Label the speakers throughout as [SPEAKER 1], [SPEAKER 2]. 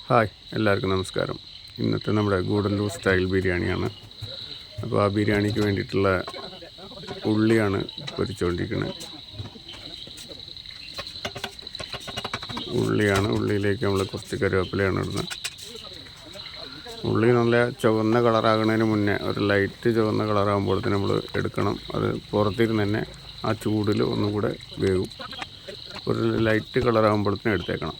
[SPEAKER 1] Hi, എല്ലാവർക്കും നമസ്കാരം. ഇന്നത്തെ നമ്മുടെ ഗൂഡല്ലൂർ സ്റ്റൈൽ ബിരിയാണിയാണ്. അപ്പോൾ ആ ബിരിയാണിക്ക് വേണ്ടിയിട്ടുള്ള ഉള്ളിയാണ് പൊരിച്ചുകൊണ്ടിരിക്കുന്നത്. ഉള്ളിയിലേക്ക് നമ്മൾ കുറച്ച് കറിവേപ്പിലയാണ് ഇടുന്നത്. ഉള്ളി നല്ല ചുവന്ന കളറാകുന്നതിന് മുന്നേ ഒരു ലൈറ്റ് ചുവന്ന കളറാകുമ്പോഴത്തേന് നമ്മൾ എടുക്കണം. അത് പുറത്തിരുന്ന് തന്നെ ആ ചൂടിൽ ഒന്നും കൂടെ വേവും. ഒരു ലൈറ്റ് കളറാകുമ്പോഴത്തേനും എടുത്തേക്കണം.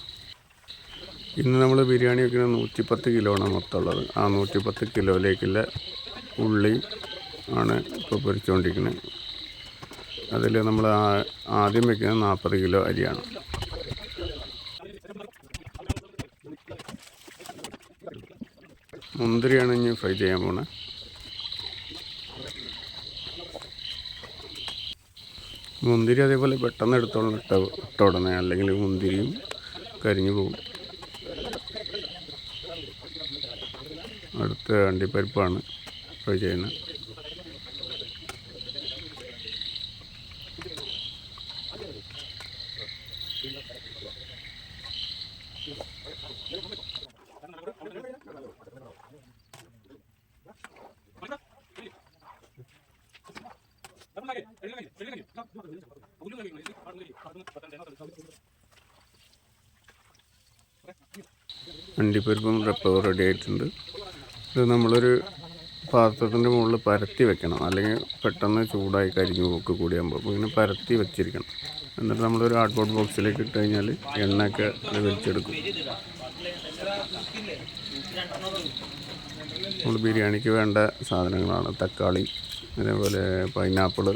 [SPEAKER 1] ഇന്ന് നമ്മൾ ബിരിയാണി വയ്ക്കുന്നത് 110 കിലോ ആണ് മൊത്തമുള്ളത്. ആ 110 കിലോയിലേക്കുള്ള ഉള്ളി ആണ് ഇപ്പോൾ പൊരിച്ചുകൊണ്ടിരിക്കുന്നത്. അതിൽ നമ്മൾ ആദ്യം വയ്ക്കുന്നത് 40 കിലോ അരിയാണ്. മുന്തിരിയാണ് ഇനി ഫ്രൈ ചെയ്യാൻ പോകുന്നത്. മുന്തിരി അതേപോലെ പെട്ടെന്ന് ഇട്ട ഉടനെ, അല്ലെങ്കിൽ മുന്തിരിയും കരിഞ്ഞു പോകും. അടുത്ത അണ്ടിപ്പരിപ്പാണ് ഫ്രൈ ചെയ്യുന്നത്. അണ്ടിപ്പരിപ്പും റെഡി ആയിട്ടുണ്ട്. ഇത് നമ്മളൊരു പാത്രത്തിൻ്റെ മുകളിൽ പരത്തി വെക്കണം, അല്ലെങ്കിൽ പെട്ടെന്ന് ചൂടായി കരിഞ്ഞു പോക്ക് കൂടിയാകുമ്പോൾ ഇങ്ങനെ പരത്തി വെച്ചിരിക്കണം. എന്നിട്ട് നമ്മളൊരു കാർഡ്ബോർഡ് ബോക്സിലേക്ക് ഇട്ട് കഴിഞ്ഞാൽ എണ്ണയൊക്കെ അത് വലിച്ചെടുക്കും. നമ്മൾ ബിരിയാണിക്ക് വേണ്ട സാധനങ്ങളാണ് തക്കാളി, അതേപോലെ പൈനാപ്പിൾ,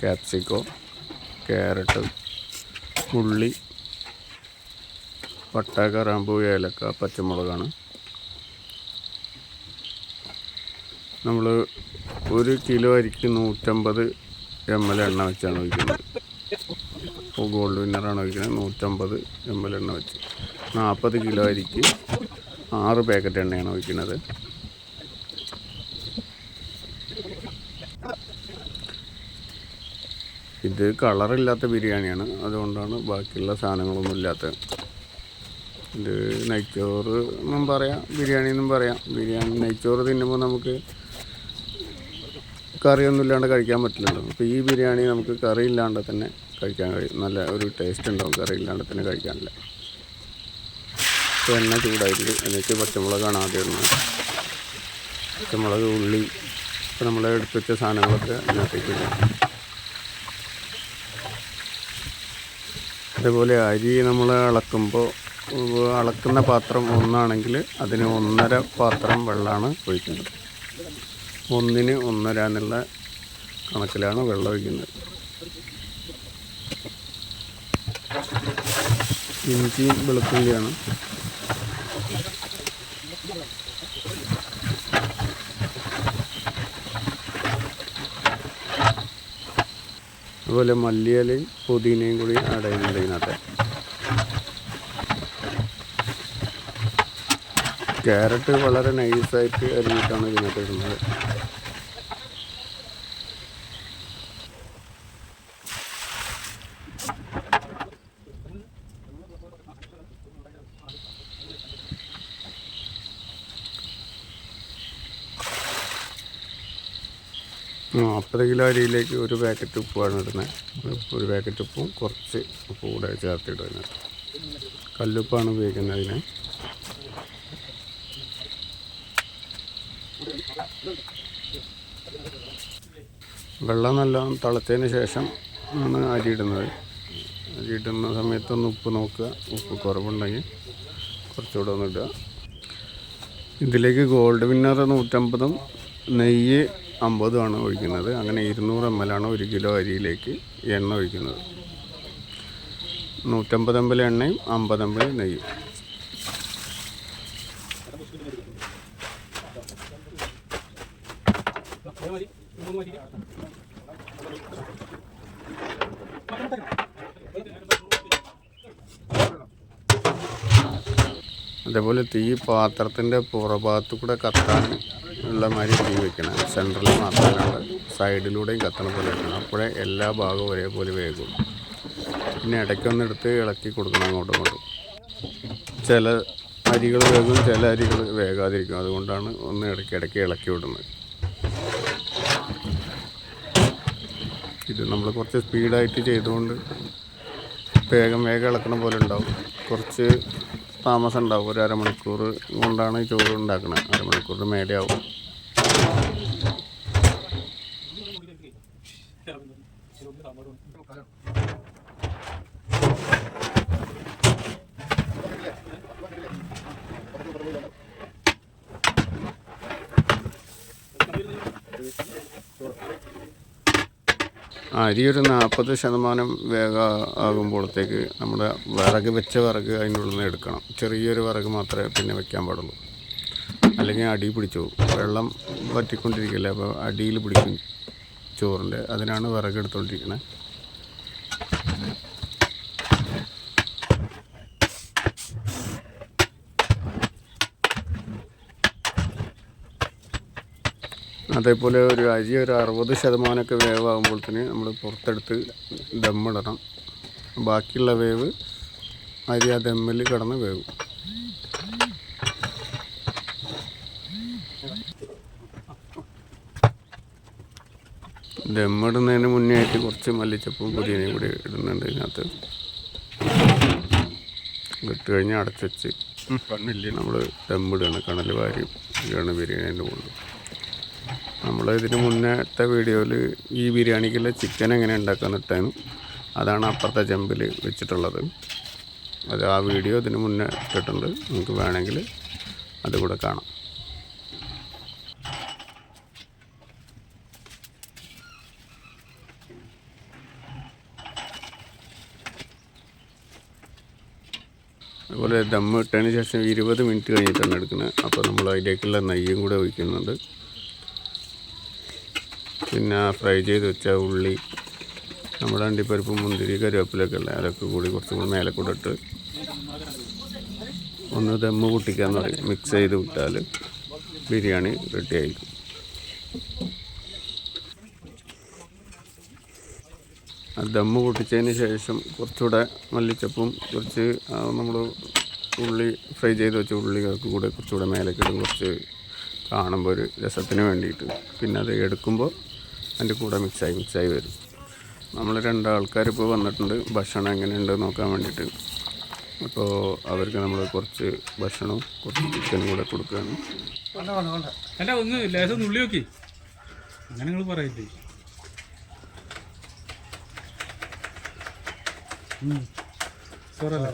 [SPEAKER 1] ക്യാപ്സിക്കോ, ക്യാരറ്റ്, ഉള്ളി, പട്ട, കറാമ്പൂ, ഏലക്ക, പച്ചമുളകാണ്. നമ്മൾ 1 കിലോ അരിക്ക് 150 ml എണ്ണ വെച്ചാണ് ഒഴിക്കുന്നത്. ഗോൾഡ് വിന്നറാണ് ഒഴിക്കുന്നത്. 150 ml എണ്ണ വെച്ച് 40 കിലോ അരിക്ക് 6 പാക്കറ്റ് എണ്ണയാണ് ഒഴിക്കുന്നത്. ഇത് കളറില്ലാത്ത ബിരിയാണിയാണ്, അതുകൊണ്ടാണ് ബാക്കിയുള്ള സാധനങ്ങളൊന്നും ഇല്ലാത്തത്. ഇത് നെയ്ച്ചോറ് എന്നും പറയാം, ബിരിയാണി എന്നും പറയാം. നെയ്ച്ചോറ് തിന്നുമ്പോൾ നമുക്ക് കറിയൊന്നും ഇല്ലാണ്ട് കഴിക്കാൻ പറ്റില്ലല്ലോ. അപ്പോൾ ഈ ബിരിയാണി നമുക്ക് കറി ഇല്ലാണ്ട് തന്നെ കഴിക്കാൻ കഴിയും. നല്ല ഒരു ടേസ്റ്റ് ഉണ്ടാവും കറി ഇല്ലാണ്ട് തന്നെ കഴിക്കാനില്ല. ഇപ്പോൾ എണ്ണ ചൂടായിട്ട് എന്നിട്ട് പച്ചമുളകാണ് ആദ്യം ഇടുന്നത്. പച്ചമുളക്, ഉള്ളി, ഇപ്പോൾ നമ്മൾ എടുത്ത് വെച്ച സാധനങ്ങളൊക്കെ ഇതിനകത്തേക്ക് ഇടും. അതേപോലെ അരി നമ്മൾ അളക്കുന്ന പാത്രം ഒന്നാണെങ്കിൽ അതിന് 1.5 പാത്രം വെള്ളമാണ് ഒഴിക്കുന്നത്. 1-ന് 1.5 എന്നുള്ള കണക്കിലാണ് വെള്ളം ഒഴിക്കുന്നത്. ഇഞ്ചിയും വെളുത്തുള്ളിയാണ്. അതുപോലെ മല്ലിയിലയും പുതിനയും കൂടി ആഡ് ചെയ്യുന്നുണ്ട് ഇതിനകത്ത്. ക്യാരറ്റ് വളരെ നൈസായിട്ട് അരിഞ്ഞിട്ടാണ് ഇതിനകത്ത് ഇടുന്നത്. അപ്പത് കിലോ അരിയിലേക്ക് 1 പാക്കറ്റ് ഉപ്പാണ് ഇടുന്നത്. 1 പാക്കറ്റ് ഉപ്പും കുറച്ച് ഉപ്പ് കൂടെ ചേർത്തിടുന്നത്. കല്ലുപ്പാണ് ഉപയോഗിക്കുന്നത് അതിന്. വെള്ളം നല്ലോണം തിളച്ചതിന് ശേഷം ആണ് അരി ഇടുന്നത്. അരി ഇടുന്ന സമയത്തൊന്ന് ഉപ്പ് നോക്കുക. ഉപ്പ് കുറവുണ്ടെങ്കിൽ കുറച്ചുകൂടെ ഒന്ന് ഇടുക. ഇതിലേക്ക് ഗോൾഡ് വിന്നർ 150ഉം നെയ്യ് 50 ആണ് ഒഴിക്കുന്നത്. അങ്ങനെ 200 ml ആണ് 1 കിലോ അരിയിലേക്ക് എണ്ണ ഒഴിക്കുന്നത്. 150 ml എണ്ണയും 50 ml നെയ്യും. അതേപോലെ തീ പാത്രത്തിൻ്റെ പുറഭാഗത്തു കൂടെ കത്താൻ ഉള്ള മാതിരി തീ വെക്കണം. സെൻറ്ററിൽ മാത്രമല്ലാണ്ട് സൈഡിലൂടെയും കത്തണ പോലെ വെക്കണം. അപ്പോഴേ എല്ലാ ഭാഗവും ഒരേപോലെ വേകും. പിന്നെ ഇടയ്ക്കൊന്നെടുത്ത് ഇളക്കി കൊടുക്കണം അങ്ങോട്ടും ഇങ്ങോട്ടും. ചില അരികൾ വേഗം, ചില അരികൾ വേകാതിരിക്കും. അതുകൊണ്ടാണ് ഒന്ന് ഇടയ്ക്കിടയ്ക്ക് ഇളക്കി വിടുന്നത്. ഇത് നമ്മൾ കുറച്ച് സ്പീഡായിട്ട് ചെയ്തുകൊണ്ട് വേഗം ഇളക്കണ പോലെ ഉണ്ടാവും. കുറച്ച് താമസം ഉണ്ടാവും. ഒരു അരമണിക്കൂർ കൊണ്ടാണ് ഈ ചോറ് ഉണ്ടാക്കുന്നത്. അരമണിക്കൂറിന് മേലെ ആവും. അരി ഒരു 40% വേഗം ആകുമ്പോഴത്തേക്ക് നമ്മുടെ വെച്ച വിറക് അതിൻ്റെ ഉള്ളിൽ നിന്ന് എടുക്കണം. ചെറിയൊരു വിറക് മാത്രമേ പിന്നെ വെക്കാൻ പാടുള്ളൂ, അല്ലെങ്കിൽ അടി പിടിച്ചു പോകും. വെള്ളം വറ്റിക്കൊണ്ടിരിക്കില്ല, അപ്പോൾ അടിയിൽ പിടിക്കും ചോറിൻ്റെ. അതിനാണ് വിറക് എടുത്തുകൊണ്ടിരിക്കുന്നത്. അതേപോലെ ഒരു അരി ഒരു 60% വേവാകുമ്പോഴത്തേന് നമ്മൾ പുറത്തെടുത്ത് ദമ്മിടണം. ബാക്കിയുള്ള വേവ് അരി ആ ദമ്മിൽ കിടന്ന് വേവും. ദമ്മിടുന്നതിന് മുന്നേ ആയിട്ട് കുറച്ച് മല്ലിച്ചപ്പും പുതിനയും കൂടി ഇടുന്നുണ്ട് ഇതിനകത്ത്. ഇട്ട് കഴിഞ്ഞ് അടച്ച് വെച്ച് നമ്മൾ ദമ്മിടുകയാണ്. കണൽ വാരി ഇതാണ് ബിരിയാണീൻ്റെ മുകളിൽ. നമ്മൾ ഇതിന് മുന്നത്തെ വീഡിയോയിൽ ഈ ബിരിയാണിക്കുള്ള ചിക്കൻ എങ്ങനെ ഉണ്ടാക്കാന്ന് ഇട്ടായിരുന്നു. അതാണ് അപ്പുറത്തെ ചെമ്പിൽ വെച്ചിട്ടുള്ളത്. അത് ആ വീഡിയോ ഇതിന് മുന്നേ ഇട്ടിട്ടുണ്ട്. നമുക്ക് വേണമെങ്കിൽ അതുകൂടെ കാണാം. അതുപോലെ ദമ്മ് ഇട്ടതിന് ശേഷം 20 മിനിറ്റ് കഴിഞ്ഞിട്ടാണ് എടുക്കുന്നത്. അപ്പോൾ നമ്മൾ അതിലേക്കുള്ള നെയ്യും കൂടെ ഒഴിക്കുന്നുണ്ട്. പിന്നെ ഫ്രൈ ചെയ്ത് വെച്ച ഉള്ളി, നമ്മുടെ അണ്ടിപ്പരിപ്പ്, മുന്തിരി, കറിവേപ്പിലൊക്കെ അല്ലേ, അതൊക്കെ കൂടി കുറച്ചും കൂടി മേലെ കൂടെ ഇട്ട് ഒന്ന് ദമ്മ് പൊട്ടിക്കാന്ന് പറയും. മിക്സ് ചെയ്ത് വിട്ടാൽ ബിരിയാണി റെഡി ആയിരിക്കും. ആ ദമ്മ് പൊട്ടിച്ചതിന് ശേഷം കുറച്ചുകൂടെ മല്ലിച്ചപ്പും കുറച്ച് നമ്മൾ ഉള്ളി ഫ്രൈ ചെയ്ത് വെച്ച ഉള്ളികൾക്ക് കൂടെ കുറച്ചുകൂടെ മേലേക്കിടും. കുറച്ച് കാണുമ്പോൾ ഒരു രസത്തിന് വേണ്ടിയിട്ട്. പിന്നെ അത് എടുക്കുമ്പോൾ അതിൻ്റെ കൂടെ മിക്സായി വരും. നമ്മൾ 2 ആൾക്കാർ ഇപ്പോൾ വന്നിട്ടുണ്ട് ഭക്ഷണം എങ്ങനെയുണ്ട് നോക്കാൻ വേണ്ടിയിട്ട്. അപ്പോൾ അവർക്ക് നമ്മൾ കുറച്ച് ഭക്ഷണവും കുറച്ച് ചിക്കനും കൂടെ കൊടുക്കുകയാണ്.
[SPEAKER 2] അല്ല, ഒന്ന് ലേശം ഉള്ളി നോക്കി, അങ്ങനെ നിങ്ങൾ പറയില്ലേ. സോറല്ലേ